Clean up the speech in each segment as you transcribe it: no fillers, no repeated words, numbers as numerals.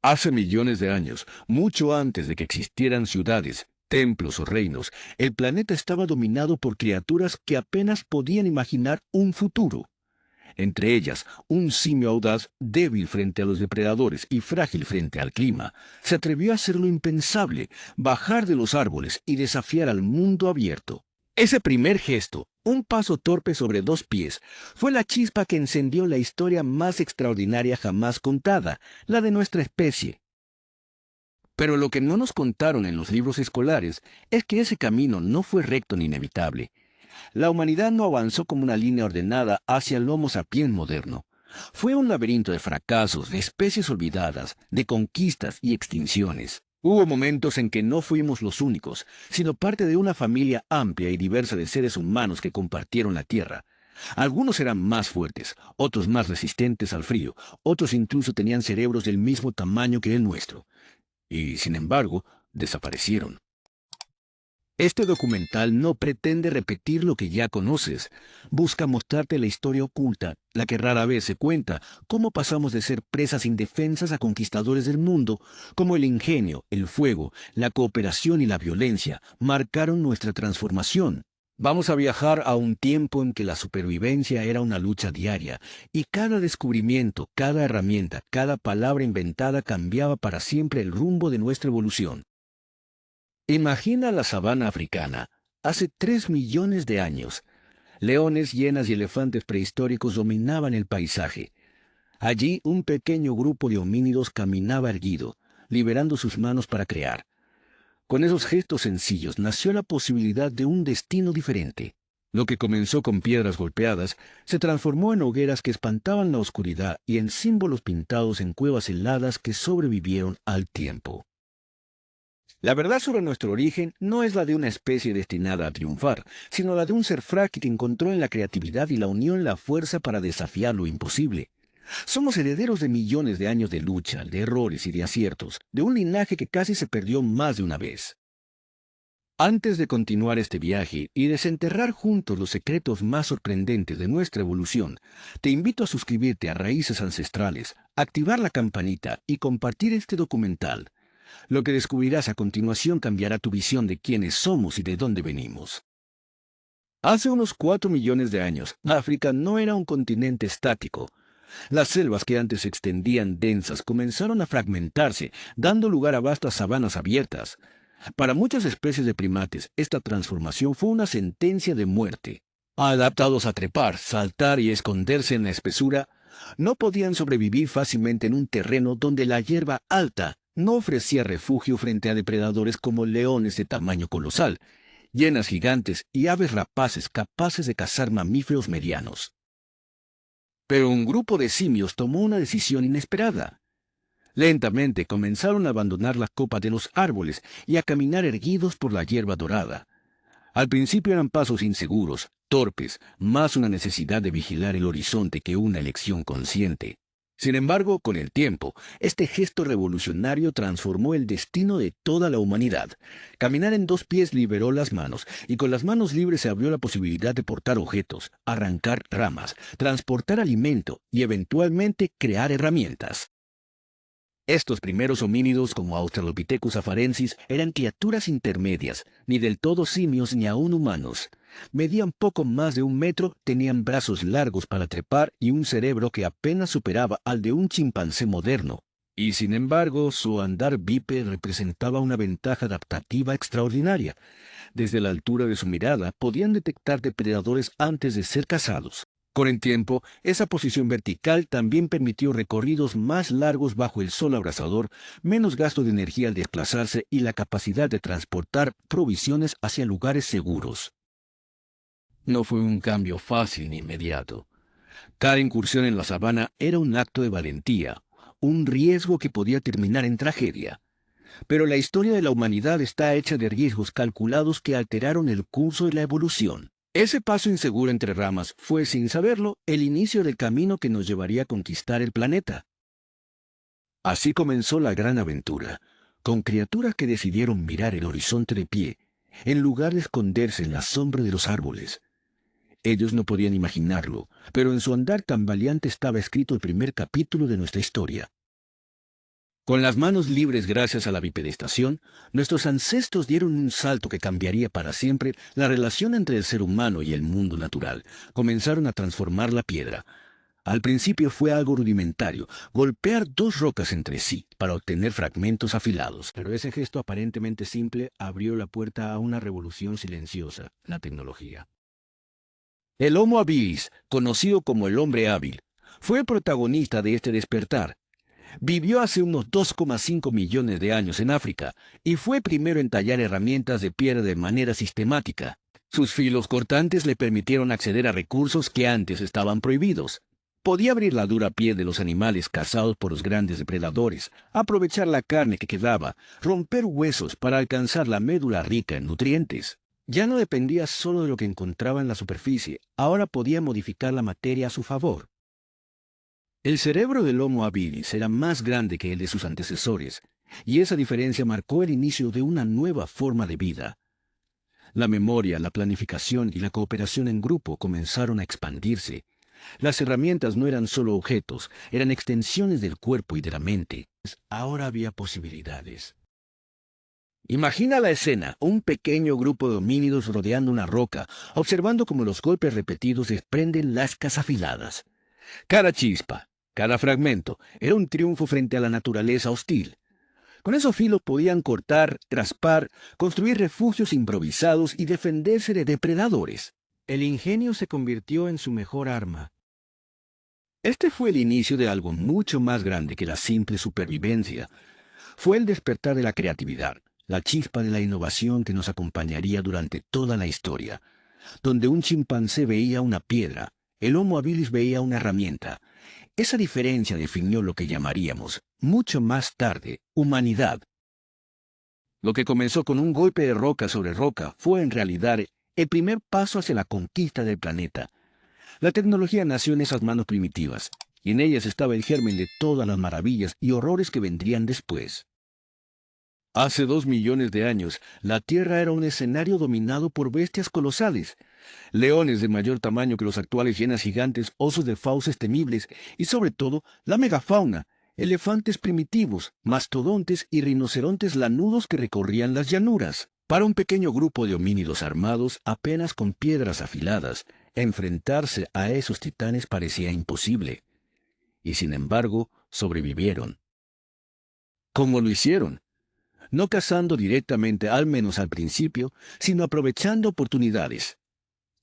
Hace millones de años, mucho antes de que existieran ciudades, templos o reinos, el planeta estaba dominado por criaturas que apenas podían imaginar un futuro. Entre ellas, un simio audaz, débil frente a los depredadores y frágil frente al clima, se atrevió a hacer lo impensable, bajar de los árboles y desafiar al mundo abierto. Ese primer gesto, un paso torpe sobre dos pies, fue la chispa que encendió la historia más extraordinaria jamás contada, la de nuestra especie. Pero lo que no nos contaron en los libros escolares es que ese camino no fue recto ni inevitable. La humanidad no avanzó como una línea ordenada hacia el Homo sapiens moderno. Fue un laberinto de fracasos, de especies olvidadas, de conquistas y extinciones. Hubo momentos en que no fuimos los únicos, sino parte de una familia amplia y diversa de seres humanos que compartieron la Tierra. Algunos eran más fuertes, otros más resistentes al frío, otros incluso tenían cerebros del mismo tamaño que el nuestro. Y, sin embargo, desaparecieron. Este documental no pretende repetir lo que ya conoces. Busca mostrarte la historia oculta, la que rara vez se cuenta, cómo pasamos de ser presas indefensas a conquistadores del mundo, cómo el ingenio, el fuego, la cooperación y la violencia marcaron nuestra transformación. Vamos a viajar a un tiempo en que la supervivencia era una lucha diaria, y cada descubrimiento, cada herramienta, cada palabra inventada cambiaba para siempre el rumbo de nuestra evolución. Imagina la sabana africana, hace 3 millones de años. Leones, hienas y elefantes prehistóricos dominaban el paisaje. Allí un pequeño grupo de homínidos caminaba erguido, liberando sus manos para crear. Con esos gestos sencillos nació la posibilidad de un destino diferente. Lo que comenzó con piedras golpeadas se transformó en hogueras que espantaban la oscuridad y en símbolos pintados en cuevas heladas que sobrevivieron al tiempo. La verdad sobre nuestro origen no es la de una especie destinada a triunfar, sino la de un ser frágil que encontró en la creatividad y la unión la fuerza para desafiar lo imposible. Somos herederos de millones de años de lucha, de errores y de aciertos, de un linaje que casi se perdió más de una vez. Antes de continuar este viaje y desenterrar juntos los secretos más sorprendentes de nuestra evolución, te invito a suscribirte a Raíces Ancestrales, activar la campanita y compartir este documental. Lo que descubrirás a continuación cambiará tu visión de quiénes somos y de dónde venimos. Hace unos 4 millones de años, África no era un continente estático. Las selvas que antes se extendían densas comenzaron a fragmentarse, dando lugar a vastas sabanas abiertas. Para muchas especies de primates, esta transformación fue una sentencia de muerte. Adaptados a trepar, saltar y esconderse en la espesura, no podían sobrevivir fácilmente en un terreno donde la hierba alta no ofrecía refugio frente a depredadores como leones de tamaño colosal, hienas gigantes y aves rapaces capaces de cazar mamíferos medianos. Pero un grupo de simios tomó una decisión inesperada. Lentamente comenzaron a abandonar la copa de los árboles y a caminar erguidos por la hierba dorada. Al principio eran pasos inseguros, torpes, más una necesidad de vigilar el horizonte que una elección consciente. Sin embargo, con el tiempo, este gesto revolucionario transformó el destino de toda la humanidad. Caminar en dos pies liberó las manos, y con las manos libres se abrió la posibilidad de portar objetos, arrancar ramas, transportar alimento y eventualmente crear herramientas. Estos primeros homínidos, como Australopithecus afarensis, eran criaturas intermedias, ni del todo simios ni aún humanos. Medían poco más de 1 metro, tenían brazos largos para trepar y un cerebro que apenas superaba al de un chimpancé moderno. Y sin embargo, su andar bípedo representaba una ventaja adaptativa extraordinaria. Desde la altura de su mirada podían detectar depredadores antes de ser cazados. Con el tiempo, esa posición vertical también permitió recorridos más largos bajo el sol abrasador, menos gasto de energía al desplazarse y la capacidad de transportar provisiones hacia lugares seguros. No fue un cambio fácil ni inmediato. Cada incursión en la sabana era un acto de valentía, un riesgo que podía terminar en tragedia. Pero la historia de la humanidad está hecha de riesgos calculados que alteraron el curso de la evolución. Ese paso inseguro entre ramas fue, sin saberlo, el inicio del camino que nos llevaría a conquistar el planeta. Así comenzó la gran aventura, con criaturas que decidieron mirar el horizonte de pie, en lugar de esconderse en la sombra de los árboles. Ellos no podían imaginarlo, pero en su andar tambaleante estaba escrito el primer capítulo de nuestra historia. Con las manos libres gracias a la bipedestación, nuestros ancestros dieron un salto que cambiaría para siempre la relación entre el ser humano y el mundo natural. Comenzaron a transformar la piedra. Al principio fue algo rudimentario, golpear dos rocas entre sí para obtener fragmentos afilados. Pero ese gesto aparentemente simple abrió la puerta a una revolución silenciosa, la tecnología. El Homo habilis, conocido como el hombre hábil, fue el protagonista de este despertar. Vivió hace unos 2,5 millones de años en África y fue primero en tallar herramientas de piedra de manera sistemática. Sus filos cortantes le permitieron acceder a recursos que antes estaban prohibidos. Podía abrir la dura piel de los animales cazados por los grandes depredadores, aprovechar la carne que quedaba, romper huesos para alcanzar la médula rica en nutrientes. Ya no dependía solo de lo que encontraba en la superficie, ahora podía modificar la materia a su favor. El cerebro del Homo habilis era más grande que el de sus antecesores, y esa diferencia marcó el inicio de una nueva forma de vida. La memoria, la planificación y la cooperación en grupo comenzaron a expandirse. Las herramientas no eran solo objetos, eran extensiones del cuerpo y de la mente. Ahora había posibilidades. Imagina la escena, un pequeño grupo de homínidos rodeando una roca, observando cómo los golpes repetidos desprenden lascas afiladas. Cada chispa, cada fragmento, era un triunfo frente a la naturaleza hostil. Con esos filos podían cortar, raspar, construir refugios improvisados y defenderse de depredadores. El ingenio se convirtió en su mejor arma. Este fue el inicio de algo mucho más grande que la simple supervivencia. Fue el despertar de la creatividad, la chispa de la innovación que nos acompañaría durante toda la historia. Donde un chimpancé veía una piedra, el Homo habilis veía una herramienta. Esa diferencia definió lo que llamaríamos, mucho más tarde, humanidad. Lo que comenzó con un golpe de roca sobre roca fue en realidad el primer paso hacia la conquista del planeta. La tecnología nació en esas manos primitivas, y en ellas estaba el germen de todas las maravillas y horrores que vendrían después. Hace 2 millones de años, la Tierra era un escenario dominado por bestias colosales. Leones de mayor tamaño que los actuales hienas gigantes, osos de fauces temibles y sobre todo la megafauna, elefantes primitivos, mastodontes y rinocerontes lanudos que recorrían las llanuras. Para un pequeño grupo de homínidos armados apenas con piedras afiladas, enfrentarse a esos titanes parecía imposible. Y sin embargo, sobrevivieron. ¿Cómo lo hicieron? No cazando directamente, al menos al principio, sino aprovechando oportunidades.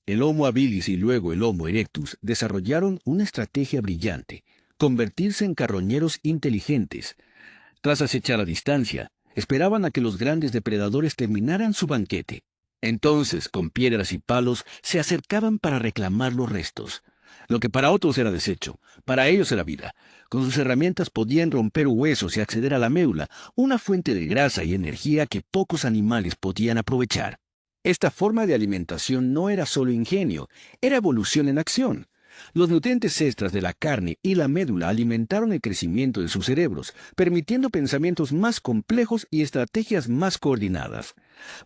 El Homo habilis y luego el Homo erectus desarrollaron una estrategia brillante: convertirse en carroñeros inteligentes. Tras acechar a distancia, esperaban a que los grandes depredadores terminaran su banquete. Entonces, con piedras y palos, se acercaban para reclamar los restos. Lo que para otros era desecho, para ellos era vida. Con sus herramientas podían romper huesos y acceder a la médula, una fuente de grasa y energía que pocos animales podían aprovechar. Esta forma de alimentación no era solo ingenio, era evolución en acción. Los nutrientes extras de la carne y la médula alimentaron el crecimiento de sus cerebros, permitiendo pensamientos más complejos y estrategias más coordinadas.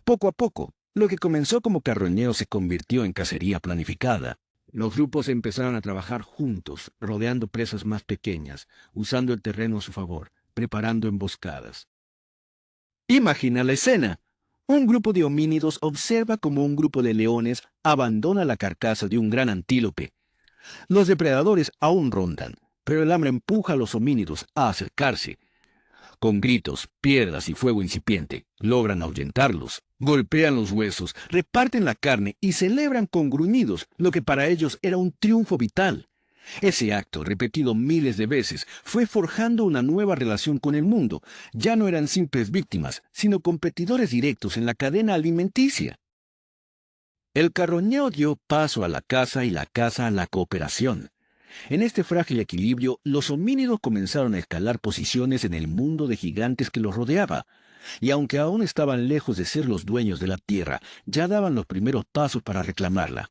Poco a poco, lo que comenzó como carroñeo se convirtió en cacería planificada. Los grupos empezaron a trabajar juntos, rodeando presas más pequeñas, usando el terreno a su favor, preparando emboscadas. Imagina la escena. Un grupo de homínidos observa cómo un grupo de leones abandona la carcasa de un gran antílope. Los depredadores aún rondan, pero el hambre empuja a los homínidos a acercarse. Con gritos, piedras y fuego incipiente, logran ahuyentarlos. Golpean los huesos, reparten la carne y celebran con gruñidos lo que para ellos era un triunfo vital. Ese acto, repetido miles de veces, fue forjando una nueva relación con el mundo. Ya no eran simples víctimas, sino competidores directos en la cadena alimenticia. El carroñeo dio paso a la caza y la caza a la cooperación. En este frágil equilibrio, los homínidos comenzaron a escalar posiciones en el mundo de gigantes que los rodeaba, y aunque aún estaban lejos de ser los dueños de la tierra, ya daban los primeros pasos para reclamarla.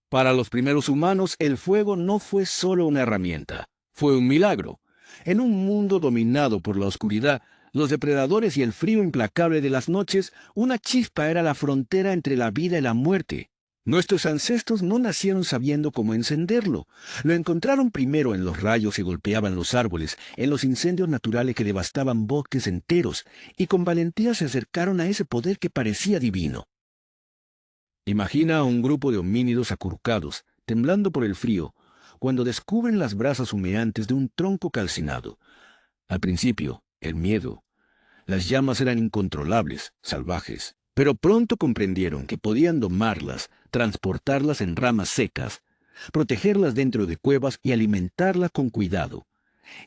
Para los primeros humanos, el fuego no fue solo una herramienta, fue un milagro. En un mundo dominado por la oscuridad, los depredadores y el frío implacable de las noches, una chispa era la frontera entre la vida y la muerte. Nuestros ancestros no nacieron sabiendo cómo encenderlo. Lo encontraron primero en los rayos que golpeaban los árboles, en los incendios naturales que devastaban bosques enteros, y con valentía se acercaron a ese poder que parecía divino. Imagina a un grupo de homínidos acurrucados, temblando por el frío, cuando descubren las brasas humeantes de un tronco calcinado. Al principio, el miedo. Las llamas eran incontrolables, salvajes, pero pronto comprendieron que podían domarlas, transportarlas en ramas secas, protegerlas dentro de cuevas y alimentarlas con cuidado.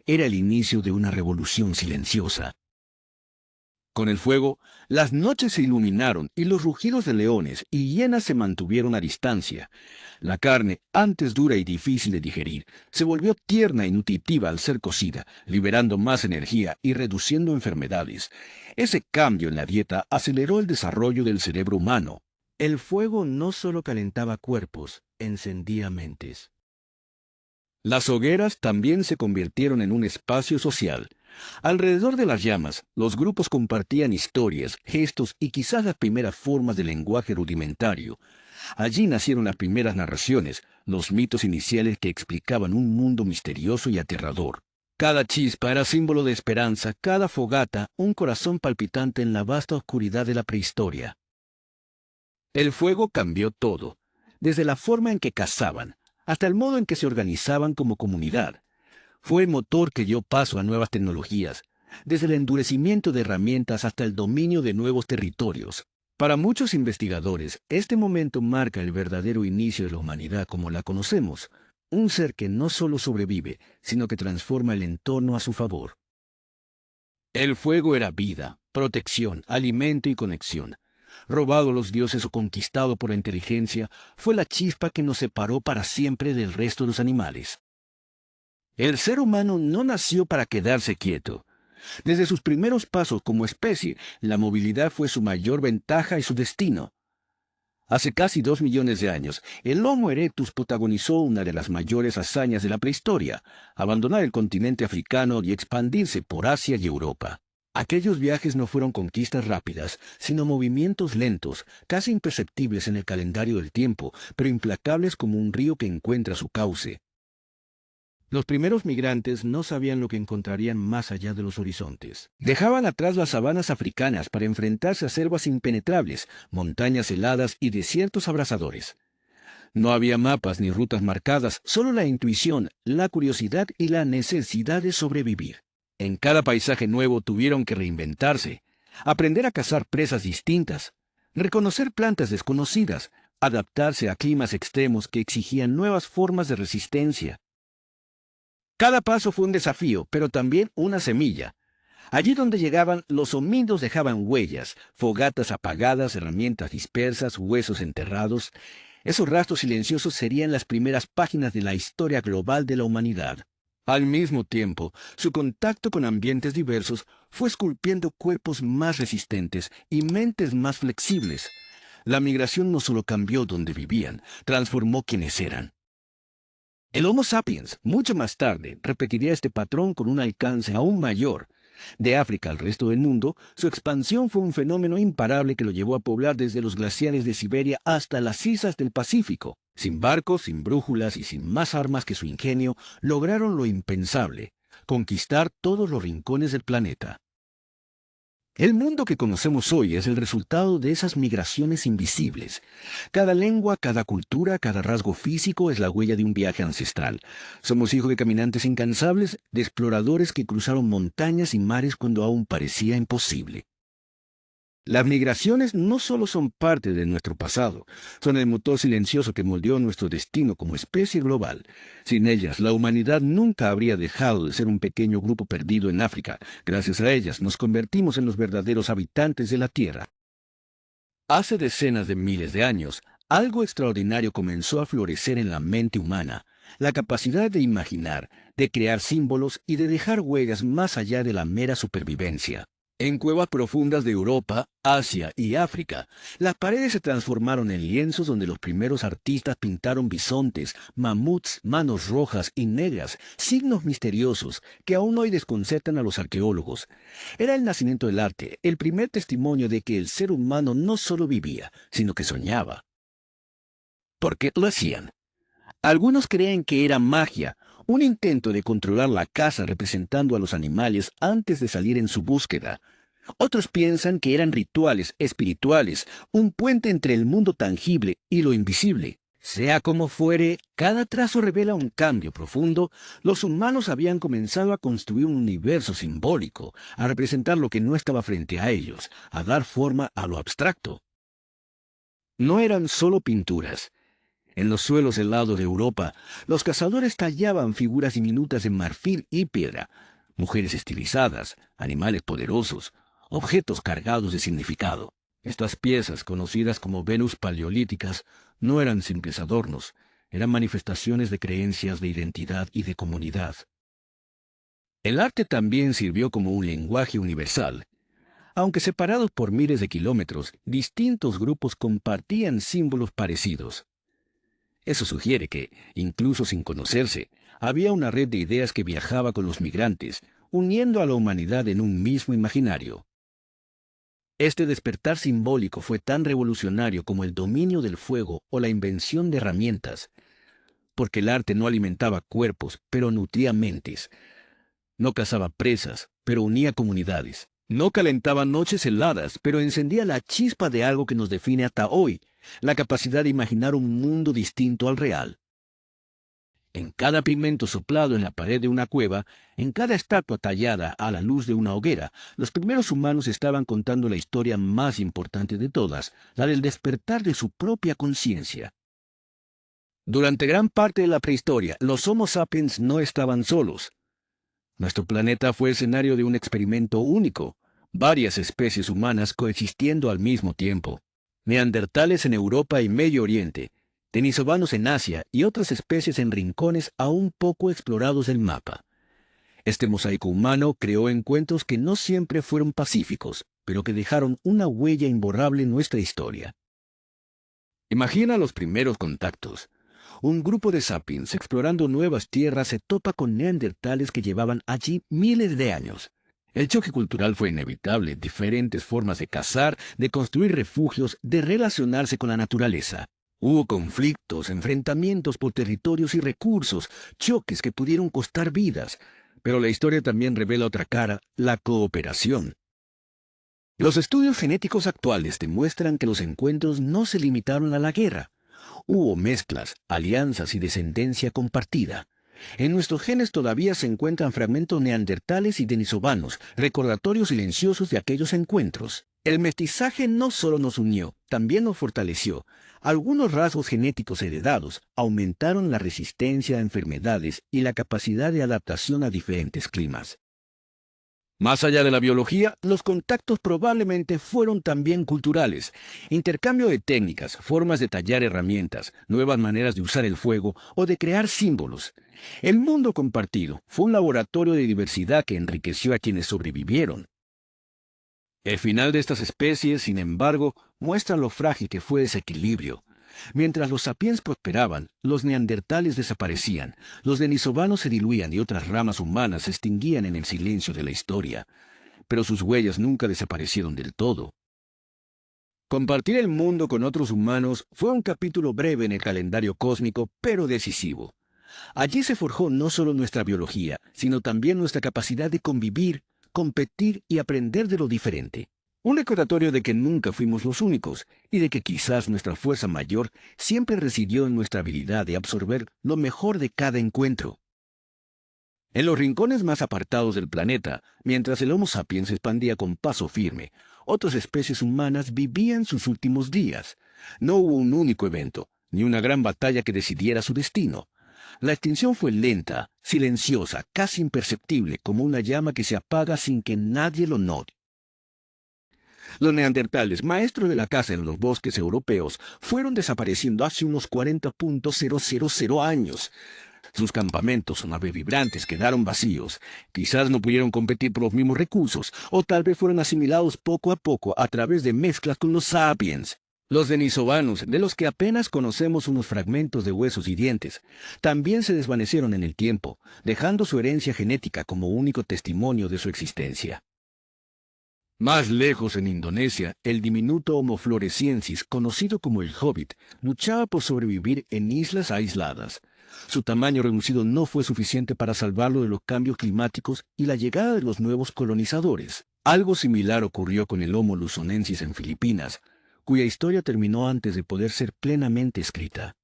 Era el inicio de una revolución silenciosa. Con el fuego, las noches se iluminaron y los rugidos de leones y hienas se mantuvieron a distancia. La carne, antes dura y difícil de digerir, se volvió tierna y nutritiva al ser cocida, liberando más energía y reduciendo enfermedades. Ese cambio en la dieta aceleró el desarrollo del cerebro humano. El fuego no solo calentaba cuerpos, encendía mentes. Las hogueras también se convirtieron en un espacio social. Alrededor de las llamas, los grupos compartían historias, gestos y quizás las primeras formas de lenguaje rudimentario. Allí nacieron las primeras narraciones, los mitos iniciales que explicaban un mundo misterioso y aterrador. Cada chispa era símbolo de esperanza, cada fogata un corazón palpitante en la vasta oscuridad de la prehistoria. El fuego cambió todo, desde la forma en que cazaban, hasta el modo en que se organizaban como comunidad. Fue el motor que dio paso a nuevas tecnologías, desde el endurecimiento de herramientas hasta el dominio de nuevos territorios. Para muchos investigadores, este momento marca el verdadero inicio de la humanidad como la conocemos, un ser que no solo sobrevive, sino que transforma el entorno a su favor. El fuego era vida, protección, alimento y conexión. Robado a los dioses o conquistado por la inteligencia, fue la chispa que nos separó para siempre del resto de los animales. El ser humano no nació para quedarse quieto. Desde sus primeros pasos como especie, la movilidad fue su mayor ventaja y su destino. Hace casi 2 millones de años, el Homo erectus protagonizó una de las mayores hazañas de la prehistoria, abandonar el continente africano y expandirse por Asia y Europa. Aquellos viajes no fueron conquistas rápidas, sino movimientos lentos, casi imperceptibles en el calendario del tiempo, pero implacables como un río que encuentra su cauce. Los primeros migrantes no sabían lo que encontrarían más allá de los horizontes. Dejaban atrás las sabanas africanas para enfrentarse a selvas impenetrables, montañas heladas y desiertos abrasadores. No había mapas ni rutas marcadas, solo la intuición, la curiosidad y la necesidad de sobrevivir. En cada paisaje nuevo tuvieron que reinventarse, aprender a cazar presas distintas, reconocer plantas desconocidas, adaptarse a climas extremos que exigían nuevas formas de resistencia. Cada paso fue un desafío, pero también una semilla. Allí donde llegaban, los homínidos dejaban huellas, fogatas apagadas, herramientas dispersas, huesos enterrados. Esos rastros silenciosos serían las primeras páginas de la historia global de la humanidad. Al mismo tiempo, su contacto con ambientes diversos fue esculpiendo cuerpos más resistentes y mentes más flexibles. La migración no solo cambió donde vivían, transformó quienes eran. El Homo sapiens, mucho más tarde, repetiría este patrón con un alcance aún mayor. De África al resto del mundo, su expansión fue un fenómeno imparable que lo llevó a poblar desde los glaciares de Siberia hasta las islas del Pacífico. Sin barcos, sin brújulas y sin más armas que su ingenio, lograron lo impensable, conquistar todos los rincones del planeta. El mundo que conocemos hoy es el resultado de esas migraciones invisibles. Cada lengua, cada cultura, cada rasgo físico es la huella de un viaje ancestral. Somos hijos de caminantes incansables, de exploradores que cruzaron montañas y mares cuando aún parecía imposible. Las migraciones no solo son parte de nuestro pasado, son el motor silencioso que moldeó nuestro destino como especie global. Sin ellas, la humanidad nunca habría dejado de ser un pequeño grupo perdido en África. Gracias a ellas, nos convertimos en los verdaderos habitantes de la Tierra. Hace decenas de miles de años, algo extraordinario comenzó a florecer en la mente humana. La capacidad de imaginar, de crear símbolos y de dejar huellas más allá de la mera supervivencia. En cuevas profundas de Europa, Asia y África, las paredes se transformaron en lienzos donde los primeros artistas pintaron bisontes, mamuts, manos rojas y negras, signos misteriosos que aún hoy desconcertan a los arqueólogos. Era el nacimiento del arte, el primer testimonio de que el ser humano no solo vivía, sino que soñaba. ¿Por qué lo hacían? Algunos creen que era magia, un intento de controlar la caza representando a los animales antes de salir en su búsqueda. Otros piensan que eran rituales espirituales, un puente entre el mundo tangible y lo invisible. Sea como fuere, cada trazo revela un cambio profundo. Los humanos habían comenzado a construir un universo simbólico, a representar lo que no estaba frente a ellos, a dar forma a lo abstracto. No eran solo pinturas. En los suelos helados de Europa, los cazadores tallaban figuras diminutas de marfil y piedra, mujeres estilizadas, animales poderosos, objetos cargados de significado. Estas piezas, conocidas como Venus paleolíticas, no eran simples adornos, eran manifestaciones de creencias de identidad y de comunidad. El arte también sirvió como un lenguaje universal. Aunque separados por miles de kilómetros, distintos grupos compartían símbolos parecidos. Eso sugiere que, incluso sin conocerse, había una red de ideas que viajaba con los migrantes, uniendo a la humanidad en un mismo imaginario. Este despertar simbólico fue tan revolucionario como el dominio del fuego o la invención de herramientas, porque el arte no alimentaba cuerpos, pero nutría mentes. No cazaba presas, pero unía comunidades. No calentaba noches heladas, pero encendía la chispa de algo que nos define hasta hoy, la capacidad de imaginar un mundo distinto al real. En cada pigmento soplado en la pared de una cueva, en cada estatua tallada a la luz de una hoguera, los primeros humanos estaban contando la historia más importante de todas, la del despertar de su propia conciencia. Durante gran parte de la prehistoria, los Homo sapiens no estaban solos. Nuestro planeta fue escenario de un experimento único, varias especies humanas coexistiendo al mismo tiempo. Neandertales en Europa y Medio Oriente, denisovanos en Asia y otras especies en rincones aún poco explorados del mapa. Este mosaico humano creó encuentros que no siempre fueron pacíficos, pero que dejaron una huella imborrable en nuestra historia. Imagina los primeros contactos. Un grupo de sapiens explorando nuevas tierras se topa con neandertales que llevaban allí miles de años. El choque cultural fue inevitable, diferentes formas de cazar, de construir refugios, de relacionarse con la naturaleza. Hubo conflictos, enfrentamientos por territorios y recursos, choques que pudieron costar vidas. Pero la historia también revela otra cara, la cooperación. Los estudios genéticos actuales demuestran que los encuentros no se limitaron a la guerra. Hubo mezclas, alianzas y descendencia compartida. En nuestros genes todavía se encuentran fragmentos neandertales y denisovanos, recordatorios silenciosos de aquellos encuentros. El mestizaje no solo nos unió, también nos fortaleció. Algunos rasgos genéticos heredados aumentaron la resistencia a enfermedades y la capacidad de adaptación a diferentes climas. Más allá de la biología, los contactos probablemente fueron también culturales. Intercambio de técnicas, formas de tallar herramientas, nuevas maneras de usar el fuego o de crear símbolos. El mundo compartido fue un laboratorio de diversidad que enriqueció a quienes sobrevivieron. El final de estas especies, sin embargo, muestra lo frágil que fue ese equilibrio. Mientras los sapiens prosperaban, los neandertales desaparecían, los denisovanos se diluían y otras ramas humanas se extinguían en el silencio de la historia. Pero sus huellas nunca desaparecieron del todo. Compartir el mundo con otros humanos fue un capítulo breve en el calendario cósmico, pero decisivo. Allí se forjó no solo nuestra biología, sino también nuestra capacidad de convivir, competir y aprender de lo diferente. Un recordatorio de que nunca fuimos los únicos y de que quizás nuestra fuerza mayor siempre residió en nuestra habilidad de absorber lo mejor de cada encuentro. En los rincones más apartados del planeta, mientras el Homo sapiens se expandía con paso firme, otras especies humanas vivían sus últimos días. No hubo un único evento, ni una gran batalla que decidiera su destino. La extinción fue lenta, silenciosa, casi imperceptible, como una llama que se apaga sin que nadie lo note. Los neandertales, maestros de la caza en los bosques europeos, fueron desapareciendo hace unos 40.000 años. Sus campamentos, naves vibrantes, quedaron vacíos. Quizás no pudieron competir por los mismos recursos, o tal vez fueron asimilados poco a poco a través de mezclas con los sapiens. Los denisovanos, de los que apenas conocemos unos fragmentos de huesos y dientes, también se desvanecieron en el tiempo, dejando su herencia genética como único testimonio de su existencia. Más lejos, en Indonesia, el diminuto Homo floresiensis, conocido como el Hobbit, luchaba por sobrevivir en islas aisladas. Su tamaño reducido no fue suficiente para salvarlo de los cambios climáticos y la llegada de los nuevos colonizadores. Algo similar ocurrió con el Homo luzonensis en Filipinas, cuya historia terminó antes de poder ser plenamente escrita.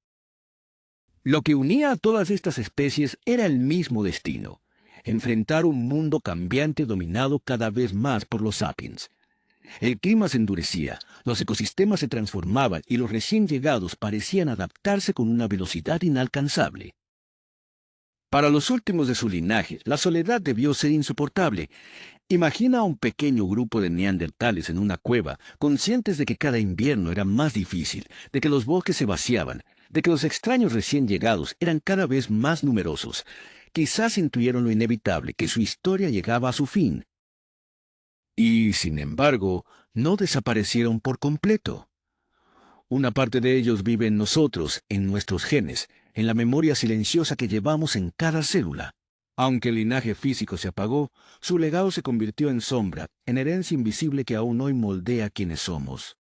Lo que unía a todas estas especies era el mismo destino: enfrentar un mundo cambiante dominado cada vez más por los sapiens. El clima se endurecía, los ecosistemas se transformaban y los recién llegados parecían adaptarse con una velocidad inalcanzable. Para los últimos de su linaje, la soledad debió ser insoportable. Imagina a un pequeño grupo de neandertales en una cueva, conscientes de que cada invierno era más difícil, de que los bosques se vaciaban, de que los extraños recién llegados eran cada vez más numerosos. Quizás intuyeron lo inevitable, que su historia llegaba a su fin. Y, sin embargo, no desaparecieron por completo. Una parte de ellos vive en nosotros, en nuestros genes, en la memoria silenciosa que llevamos en cada célula. Aunque el linaje físico se apagó, su legado se convirtió en sombra, en herencia invisible que aún hoy moldea quienes somos.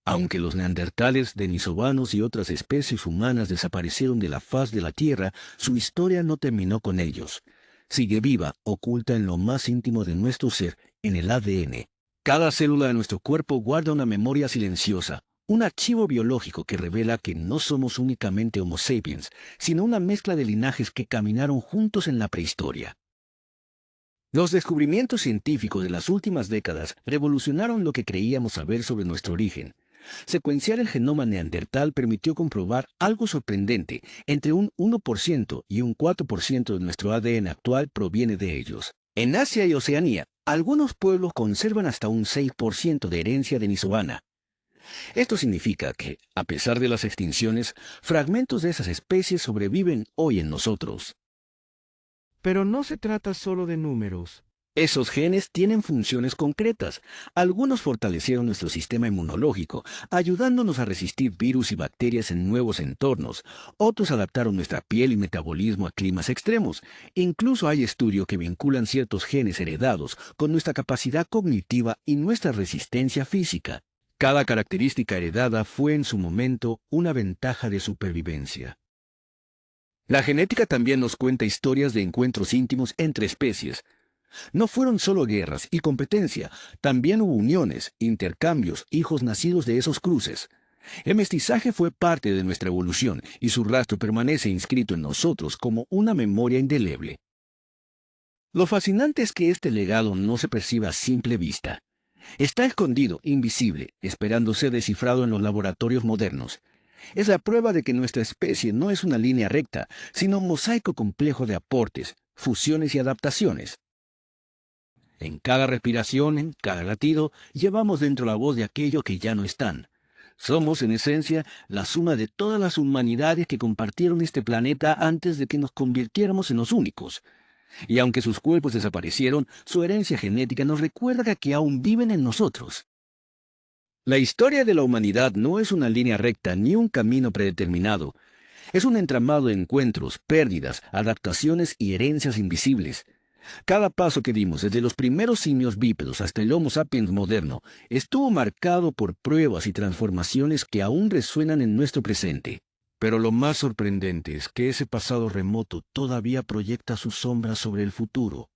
Aunque los neandertales, denisovanos y otras especies humanas desaparecieron de la faz de la Tierra, su historia no terminó con ellos. Sigue viva, oculta en lo más íntimo de nuestro ser, en el ADN. Cada célula de nuestro cuerpo guarda una memoria silenciosa, un archivo biológico que revela que no somos únicamente Homo sapiens, sino una mezcla de linajes que caminaron juntos en la prehistoria. Los descubrimientos científicos de las últimas décadas revolucionaron lo que creíamos saber sobre nuestro origen. Secuenciar el genoma neandertal permitió comprobar algo sorprendente: entre un 1% y un 4% de nuestro ADN actual proviene de ellos. En Asia y Oceanía, algunos pueblos conservan hasta un 6% de herencia denisovana. Esto significa que, a pesar de las extinciones, fragmentos de esas especies sobreviven hoy en nosotros. Pero no se trata solo de números. Esos genes tienen funciones concretas. Algunos fortalecieron nuestro sistema inmunológico, ayudándonos a resistir virus y bacterias en nuevos entornos. Otros adaptaron nuestra piel y metabolismo a climas extremos. Incluso hay estudios que vinculan ciertos genes heredados con nuestra capacidad cognitiva y nuestra resistencia física. Cada característica heredada fue en su momento una ventaja de supervivencia. La genética también nos cuenta historias de encuentros íntimos entre especies. No fueron solo guerras y competencia, también hubo uniones, intercambios, hijos nacidos de esos cruces. El mestizaje fue parte de nuestra evolución y su rastro permanece inscrito en nosotros como una memoria indeleble. Lo fascinante es que este legado no se percibe a simple vista. Está escondido, invisible, esperando ser descifrado en los laboratorios modernos. Es la prueba de que nuestra especie no es una línea recta, sino un mosaico complejo de aportes, fusiones y adaptaciones. En cada respiración, en cada latido, llevamos dentro la voz de aquello que ya no están. Somos, en esencia, la suma de todas las humanidades que compartieron este planeta antes de que nos convirtiéramos en los únicos. Y aunque sus cuerpos desaparecieron, su herencia genética nos recuerda que aún viven en nosotros. La historia de la humanidad no es una línea recta ni un camino predeterminado. Es un entramado de encuentros, pérdidas, adaptaciones y herencias invisibles. Cada paso que dimos, desde los primeros simios bípedos hasta el Homo sapiens moderno, estuvo marcado por pruebas y transformaciones que aún resuenan en nuestro presente. Pero lo más sorprendente es que ese pasado remoto todavía proyecta su sombra sobre el futuro.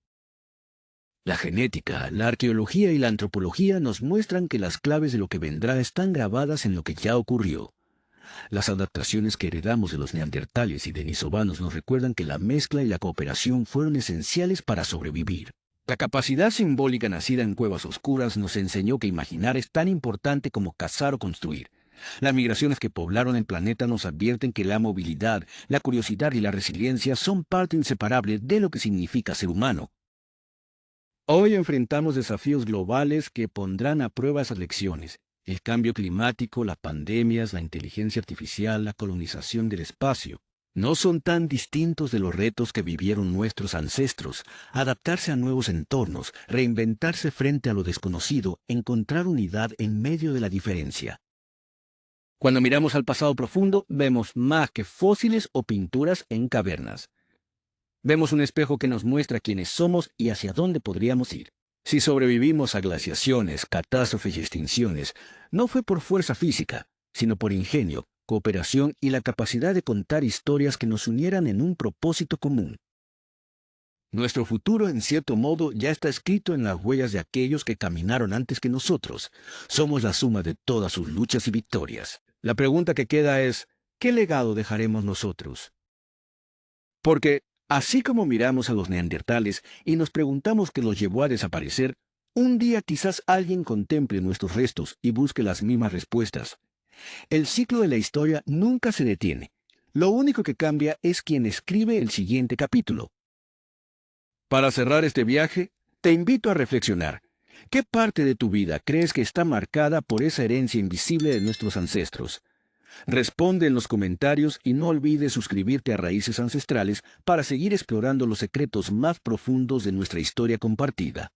La genética, la arqueología y la antropología nos muestran que las claves de lo que vendrá están grabadas en lo que ya ocurrió. Las adaptaciones que heredamos de los neandertales y denisovanos nos recuerdan que la mezcla y la cooperación fueron esenciales para sobrevivir. La capacidad simbólica nacida en cuevas oscuras nos enseñó que imaginar es tan importante como cazar o construir. Las migraciones que poblaron el planeta nos advierten que la movilidad, la curiosidad y la resiliencia son parte inseparable de lo que significa ser humano. Hoy enfrentamos desafíos globales que pondrán a prueba esas lecciones: el cambio climático, las pandemias, la inteligencia artificial, la colonización del espacio. No son tan distintos de los retos que vivieron nuestros ancestros: adaptarse a nuevos entornos, reinventarse frente a lo desconocido, encontrar unidad en medio de la diferencia. Cuando miramos al pasado profundo, vemos más que fósiles o pinturas en cavernas. Vemos un espejo que nos muestra quiénes somos y hacia dónde podríamos ir. Si sobrevivimos a glaciaciones, catástrofes y extinciones, no fue por fuerza física, sino por ingenio, cooperación y la capacidad de contar historias que nos unieran en un propósito común. Nuestro futuro, en cierto modo, ya está escrito en las huellas de aquellos que caminaron antes que nosotros. Somos la suma de todas sus luchas y victorias. La pregunta que queda es, ¿qué legado dejaremos nosotros? Porque, así como miramos a los neandertales y nos preguntamos qué los llevó a desaparecer, un día quizás alguien contemple nuestros restos y busque las mismas respuestas. El ciclo de la historia nunca se detiene. Lo único que cambia es quien escribe el siguiente capítulo. Para cerrar este viaje, te invito a reflexionar. ¿Qué parte de tu vida crees que está marcada por esa herencia invisible de nuestros ancestros? Responde en los comentarios y no olvides suscribirte a Raíces Ancestrales para seguir explorando los secretos más profundos de nuestra historia compartida.